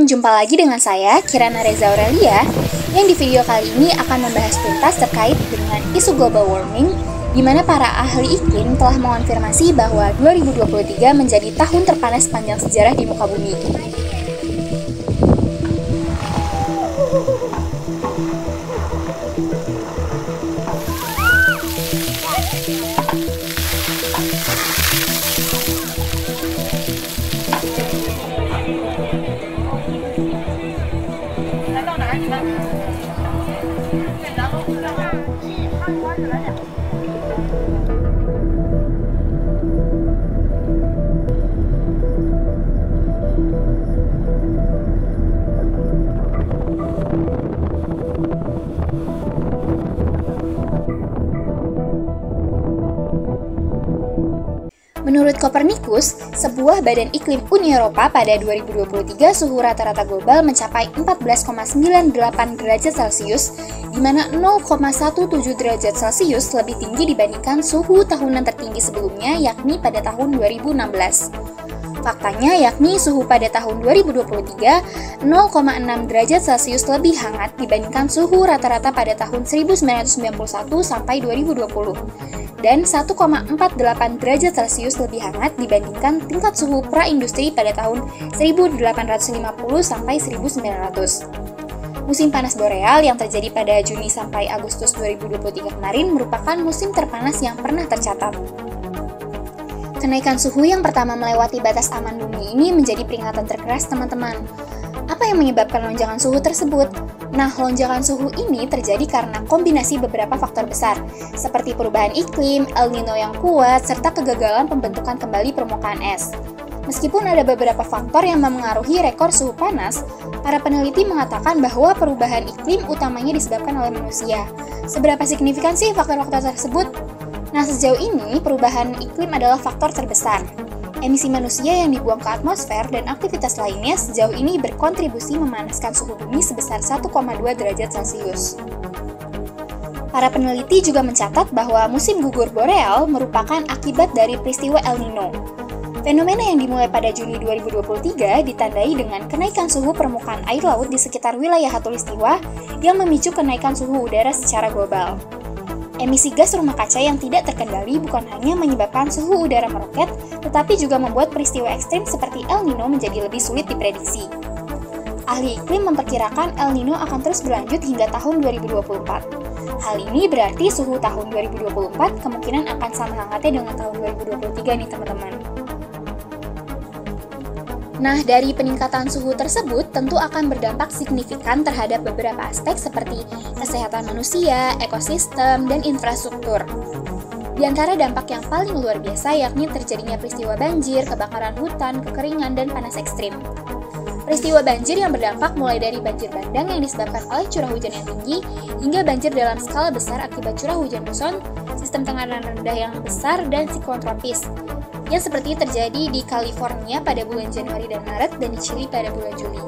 Jumpa lagi dengan saya, Kirana Reza Aurelia, yang di video kali ini akan membahas tuntas terkait dengan isu global warming, di mana para ahli iklim telah mengonfirmasi bahwa 2023 menjadi tahun terpanas sepanjang sejarah di muka bumi. Menurut Copernicus, sebuah badan iklim Uni Eropa pada 2023 suhu rata-rata global mencapai 14,98 derajat Celcius, di mana 0,17 derajat Celcius lebih tinggi dibandingkan suhu tahunan tertinggi sebelumnya, yakni pada tahun 2016. Faktanya yakni suhu pada tahun 2023 0,6 derajat Celcius lebih hangat dibandingkan suhu rata-rata pada tahun 1991 sampai 2020 dan 1,48 derajat Celcius lebih hangat dibandingkan tingkat suhu pra-industri pada tahun 1850 sampai 1900. Musim panas boreal yang terjadi pada Juni sampai Agustus 2023 kemarin merupakan musim terpanas yang pernah tercatat. Kenaikan suhu yang pertama melewati batas aman bumi ini menjadi peringatan terkeras teman-teman. Apa yang menyebabkan lonjakan suhu tersebut? Nah, lonjakan suhu ini terjadi karena kombinasi beberapa faktor besar, seperti perubahan iklim, El Nino yang kuat, serta kegagalan pembentukan kembali permukaan es. Meskipun ada beberapa faktor yang memengaruhi rekor suhu panas, para peneliti mengatakan bahwa perubahan iklim utamanya disebabkan oleh manusia. Seberapa signifikan sih faktor-faktor tersebut? Nah, sejauh ini, perubahan iklim adalah faktor terbesar. Emisi manusia yang dibuang ke atmosfer dan aktivitas lainnya sejauh ini berkontribusi memanaskan suhu bumi sebesar 1,2 derajat Celcius. Para peneliti juga mencatat bahwa musim gugur boreal merupakan akibat dari peristiwa El Nino. Fenomena yang dimulai pada Juni 2023 ditandai dengan kenaikan suhu permukaan air laut di sekitar wilayah khatulistiwa yang memicu kenaikan suhu udara secara global. Emisi gas rumah kaca yang tidak terkendali bukan hanya menyebabkan suhu udara meroket, tetapi juga membuat peristiwa ekstrim seperti El Nino menjadi lebih sulit diprediksi. Ahli iklim memperkirakan El Nino akan terus berlanjut hingga tahun 2024. Hal ini berarti suhu tahun 2024 kemungkinan akan sama hangatnya dengan tahun 2023 nih teman-teman. Nah, dari peningkatan suhu tersebut tentu akan berdampak signifikan terhadap beberapa aspek seperti kesehatan manusia, ekosistem, dan infrastruktur. Di antara dampak yang paling luar biasa yakni terjadinya peristiwa banjir, kebakaran hutan, kekeringan, dan panas ekstrim. Peristiwa banjir yang berdampak mulai dari banjir bandang yang disebabkan oleh curah hujan yang tinggi, hingga banjir dalam skala besar akibat curah hujan muson, sistem tekanan rendah yang besar, dan siklon tropis, yang seperti terjadi di California pada bulan Januari dan Maret dan di Chili pada bulan Juli.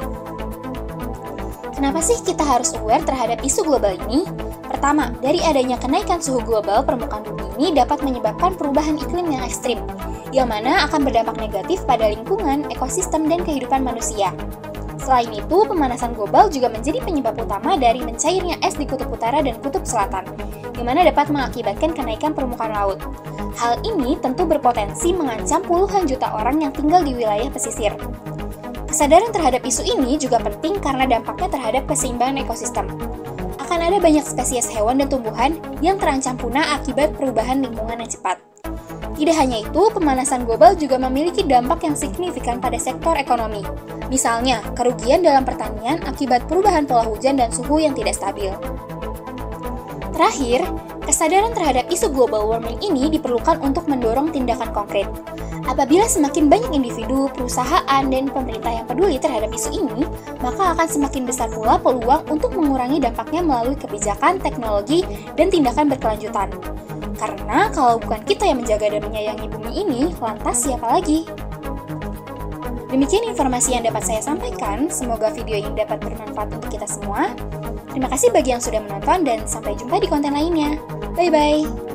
Kenapa sih kita harus aware terhadap isu global ini? Pertama, dari adanya kenaikan suhu global permukaan bumi ini dapat menyebabkan perubahan iklim yang ekstrim, yang mana akan berdampak negatif pada lingkungan, ekosistem, dan kehidupan manusia. Selain itu, pemanasan global juga menjadi penyebab utama dari mencairnya es di kutub utara dan kutub selatan, yang mana dapat mengakibatkan kenaikan permukaan laut. Hal ini tentu berpotensi mengancam puluhan juta orang yang tinggal di wilayah pesisir. Kesadaran terhadap isu ini juga penting karena dampaknya terhadap keseimbangan ekosistem. Akan ada banyak spesies hewan dan tumbuhan yang terancam punah akibat perubahan lingkungan yang cepat. Tidak hanya itu, pemanasan global juga memiliki dampak yang signifikan pada sektor ekonomi. Misalnya, kerugian dalam pertanian akibat perubahan pola hujan dan suhu yang tidak stabil. Terakhir, kesadaran terhadap isu global warming ini diperlukan untuk mendorong tindakan konkret. Apabila semakin banyak individu, perusahaan, dan pemerintah yang peduli terhadap isu ini, maka akan semakin besar pula peluang untuk mengurangi dampaknya melalui kebijakan, teknologi, dan tindakan berkelanjutan. Karena kalau bukan kita yang menjaga dan menyayangi bumi ini, lantas siapa lagi? Demikian informasi yang dapat saya sampaikan, semoga video ini dapat bermanfaat untuk kita semua. Terima kasih bagi yang sudah menonton dan sampai jumpa di konten lainnya. Bye-bye!